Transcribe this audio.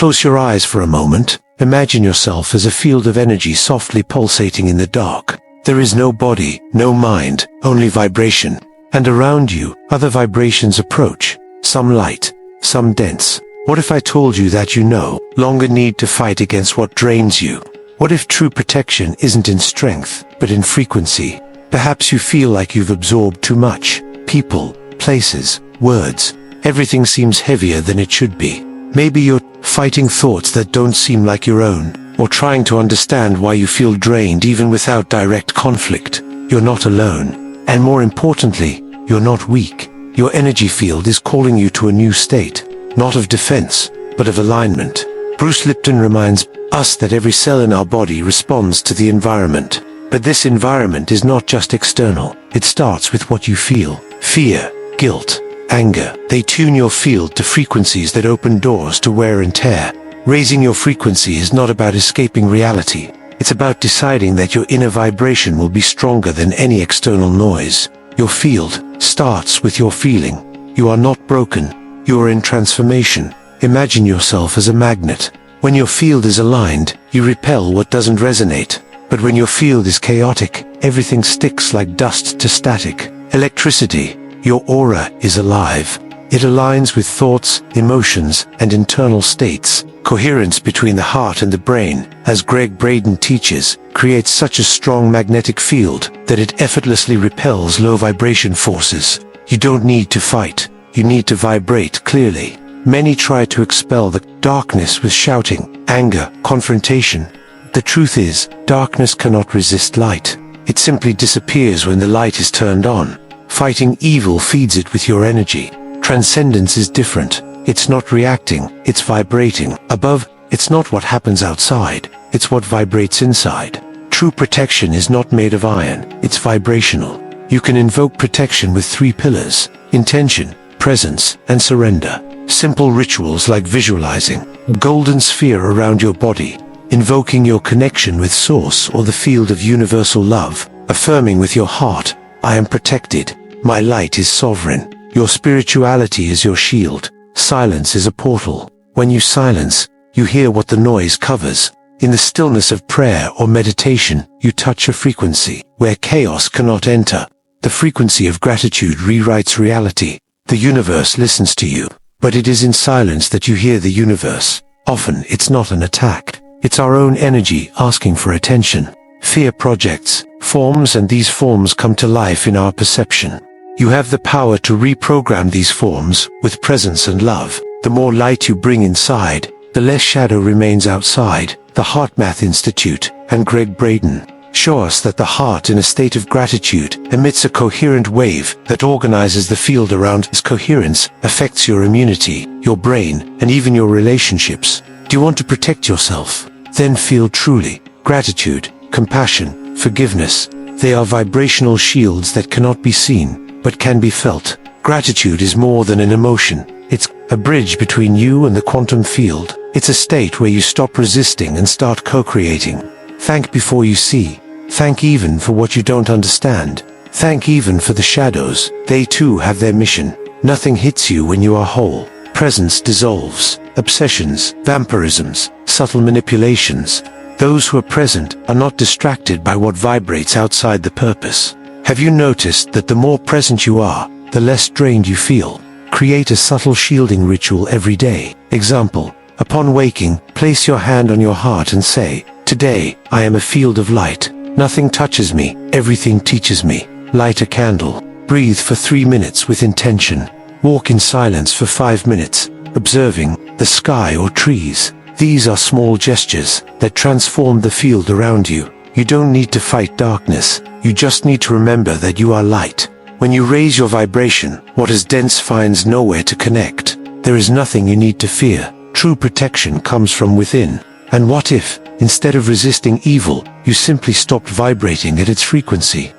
Close your eyes for a moment. Imagine yourself as a field of energy softly pulsating in the dark. There is no body, no mind, only vibration. And around you, other vibrations approach. Some light, some dense. What if I told you that you no longer need to fight against what drains you? What if true protection isn't in strength, but in frequency? Perhaps you feel like you've absorbed too much. People, places, words. Everything seems heavier than it should be. Maybe you're fighting thoughts that don't seem like your own, or trying to understand why you feel drained even without direct conflict. You're not alone. And more importantly, you're not weak. Your energy field is calling you to a new state, not of defense, but of alignment. Bruce Lipton reminds us that every cell in our body responds to the environment. But this environment is not just external. It starts with what you feel. Fear, guilt, anger. They tune your field to frequencies that open doors to wear and tear. Raising your frequency is not about escaping reality. It's about deciding that your inner vibration will be stronger than any external noise. Your field starts with your feeling. You are not broken. You are in transformation. Imagine yourself as a magnet. When your field is aligned, you repel what doesn't resonate. But when your field is chaotic, everything sticks like dust to static. Electricity. Your aura is alive. It aligns with thoughts, emotions, and internal states. Coherence between the heart and the brain, as Gregg Braden teaches, creates such a strong magnetic field that it effortlessly repels low vibration forces. You don't need to fight. You need to vibrate clearly. Many try to expel the darkness with shouting, anger, confrontation. The truth is, darkness cannot resist light. It simply disappears when the light is turned on. Fighting evil feeds it with your energy. Transcendence is different. It's not reacting, it's vibrating. Above, it's not what happens outside, it's what vibrates inside. True protection is not made of iron, it's vibrational. You can invoke protection with 3 pillars: intention, presence, and surrender. Simple rituals like visualizing a golden sphere around your body, invoking your connection with Source or the field of universal love, affirming with your heart, I am protected, my light is sovereign. Your spirituality is your shield. Silence is a portal. When you silence, you hear what the noise covers. In the stillness of prayer or meditation, you touch a frequency where chaos cannot enter. The frequency of gratitude rewrites reality. The universe listens to you, but it is in silence that you hear the universe. Often it's not an attack. It's our own energy asking for attention. Fear projects forms, and these forms come to life in our perception. You have the power to reprogram these forms with presence and love. The more light you bring inside, the less shadow remains outside. The HeartMath Institute and Gregg Braden show us that the heart in a state of gratitude emits a coherent wave that organizes the field around. This coherence affects your immunity, your brain, and even your relationships. Do you want to protect yourself? Then feel truly. Gratitude, compassion, forgiveness. They are vibrational shields that cannot be seen, but can be felt. Gratitude is more than an emotion. It's a bridge between you and the quantum field. It's a state where you stop resisting and start co-creating. Thank before you see. Thank even for what you don't understand. Thank even for the shadows. They too have their mission. Nothing hits you when you are whole. Presence dissolves. Obsessions, vampirisms, subtle manipulations. Those who are present are not distracted by what vibrates outside the purpose. Have you noticed that the more present you are, the less drained you feel? Create a subtle shielding ritual every day. Example, upon waking, place your hand on your heart and say, today, I am a field of light. Nothing touches me, everything teaches me. Light a candle. Breathe for 3 minutes with intention. Walk in silence for 5 minutes, observing the sky or trees. These are small gestures that transform the field around you. You don't need to fight darkness. You just need to remember that you are light. When you raise your vibration, what is dense finds nowhere to connect. There is nothing you need to fear. True protection comes from within. And what if, instead of resisting evil, you simply stopped vibrating at its frequency?